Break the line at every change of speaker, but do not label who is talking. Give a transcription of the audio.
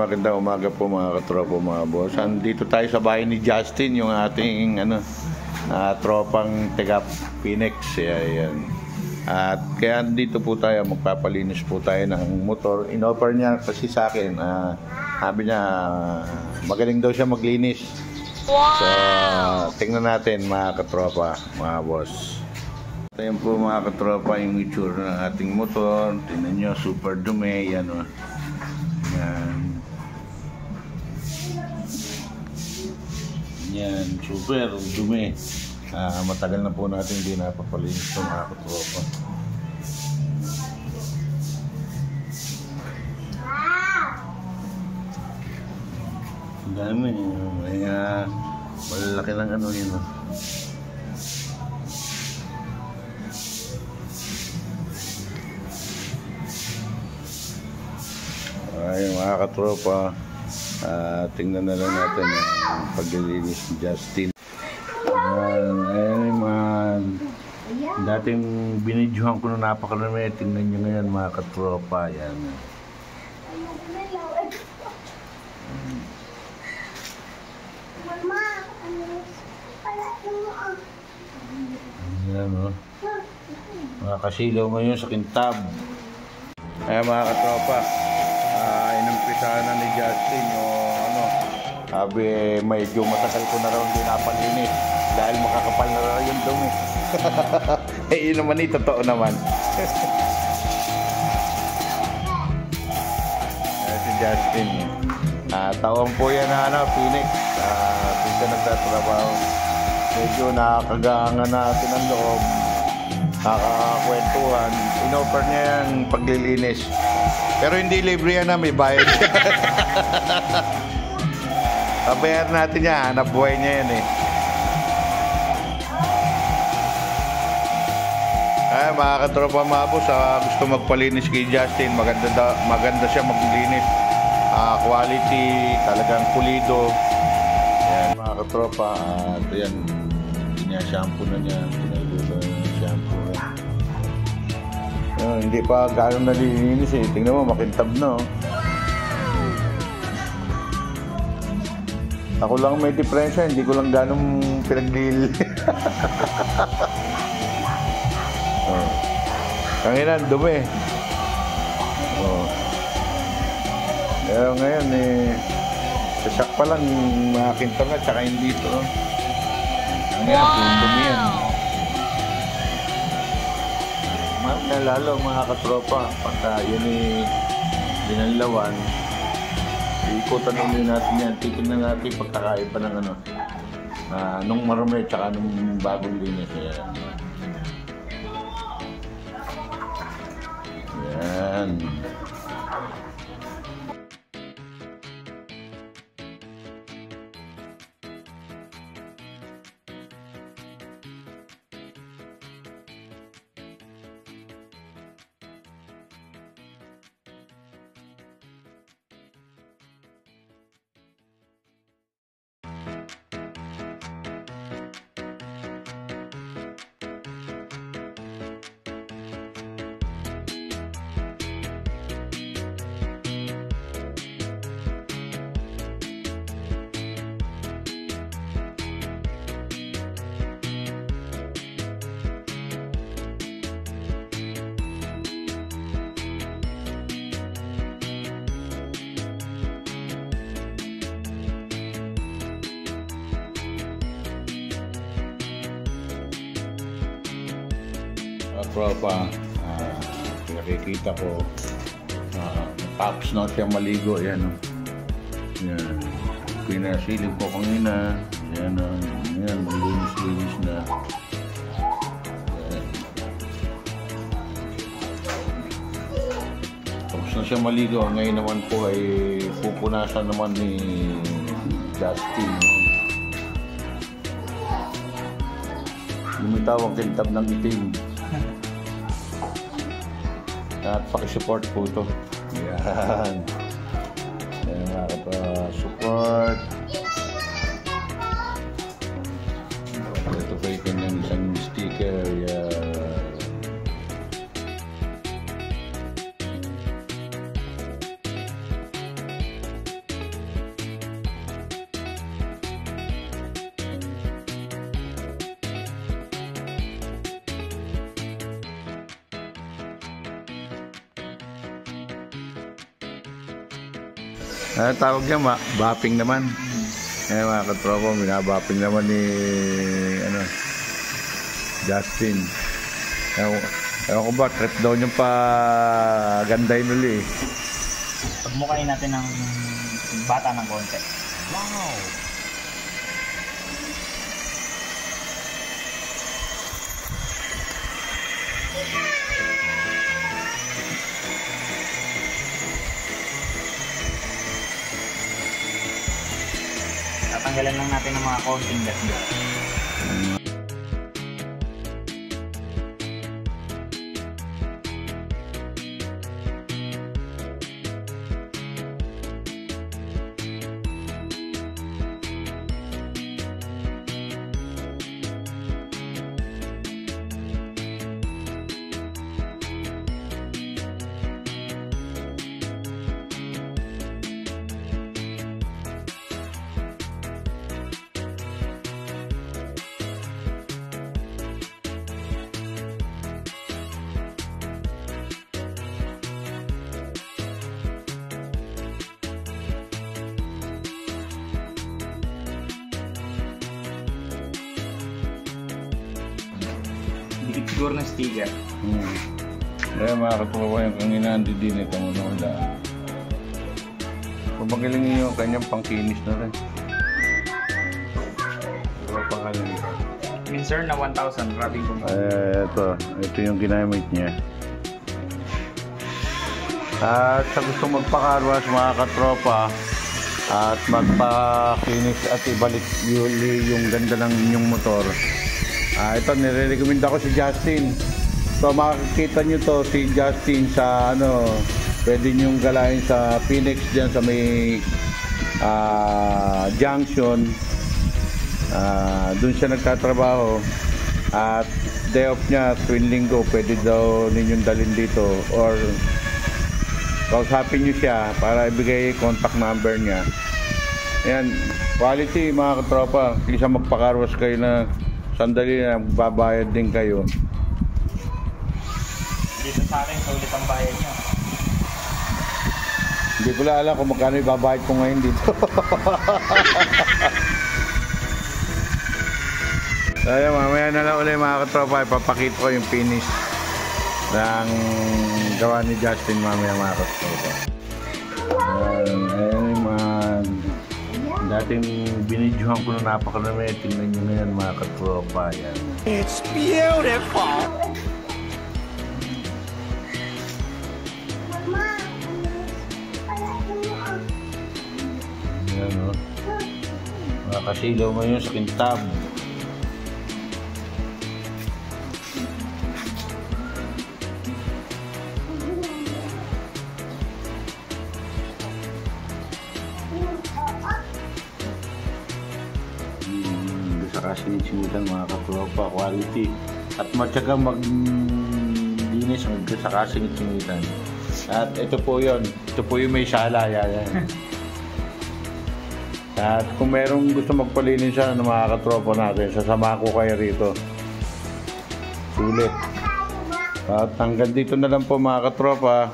magandang umaga po mga katropa, mga boss. Andito tayo sa bahay ni Justin, yung ating tropang taga Phoenix. Ayan. At kaya dito po tayo, magpapalinis po tayo ng motor. In-offer niya kasi sa akin, sabi niya magaling daw siya maglinis. So, tingnan natin mga katropa, mga boss. Ayan po mga katropa yung itsura ng ating motor. Tingnan nyo, super dumi. Yan o. Yan. Yan, super dumi. Matagal na po natin hindi napapalinis ito mga katropa. Ang dami. May malalaki lang ano yun. Ay, mga katropa, tingnan na lang natin ang paglilinis ni Justin. Ayun, dating binidyohan ko na napakarami. Tingnan nyo ngayon mga katropa. Yan. Yan o. Mga kasilaw ngayon sa kintab. Ayan mga katropa, inumpisahan na ni Justin o sabi medyo matagal ko na raw hindi napalinis dahil makakapal na raw yung dumi. Yun naman totoo naman. Si Justin, tawang po yan na Phoenix, dito nagtatrabaho. Medyo nakakagangan natin ang loob, nakakakwentuhan. In-offer niya yung paglilinis. Pero hindi libre yan, may bayad siya. Pabayar natin yan, hanap buhay niya yan eh. Ay, mga katropa, mga boss, gusto magpalinis kay Justin. Maganda siya maglinis. Quality, talagang pulido. Yan mga katropa, yan, shampoo na niya, pinaluto na shampoo. Hindi pa gano'ng nalilinis eh. Tingnan mo, makintab na oh. Ako lang may diferensya, hindi ko lang gano'ng pinaglilinis. Kanginan, dumi. Pero ngayon sasak pa lang makintab na, tsaka hindi ito. Kanginan, dumi yan. Lalo mga katropa, pagka yun binanlawan, ikutan ulit natin yan. Titignan natin pagkakaiba ng nung marumi tsaka nung bagong linis. Yan. Tropa, nakikita ko tapos na siya maligo. Yan yan, pinasilip ko kanina. Yan yan, malinis na. Yan. Tapos na siya maligo. Ngayon naman po ay pupunasan naman ni Justin. Lumitaw ang kintab ng itim. At pakisupport po ito. Yan. Yan mga kapag-support. Ito pa yung kanyang isang sticker. Yan. Tawag niya, bapping naman. Mga katropa, binabapping naman ni Justin. Ewan ko ba, trip daw niyang pa gandahin uli.
Pagmukain natin ng bata ng konti. Wow! Tatanggalan lang natin ng mga konting gas. Dikit siguro ng sticker.
Kaya mga katropa, yung kanina hindi din ito muna wala. Pabagilin yung kanyang pangkinis na rin. Diba pangalan ito?
Mincer na 1,000. Grabe ko.
Ito yung ginamit niya. At sa gusto magpakarwas mga katropa at magpakinis at ibalik yung ganda ng inyong motor, ito nire-recommend ako si Justin. So makikita nyo to si Justin sa pwede nyong galain sa Phoenix dyan sa may junction. Doon siya nagtatrabaho at day off niya tuwing linggo, pwede daw ninyong dalhin dito or kausapin nyo siya para ibigay contact number niya. Ayan, quality mga katropa. Isa magpakarwas kayo na sandali na babayad din kayo.
Dito sa akin, sulit ang bayad nyo.
Hindi ko lang alam kung magkano ibabayad ko ngayon dito. Kaya mamaya na lang ulit mga katropa, ipapakita ko yung finish ng gawa ni Justin mamaya mga katropa. Ayan yung mga dating binidyohan ko na napakarami. Tingnan nyo ngayon mga katropa. Yan.
It's beautiful!
Yan o. Makakasilaw ngayon sa kintab. Sinitan mga katropa, quality at matyaga maglinis hanggang sa kasingit-singitan. At ito po yun, ito po yung may sala yan. At kung merong gusto magpalinis siya ng mga katropa natin, sasama ko kayo rito. Sulit. At hanggang dito na lang po mga katropa.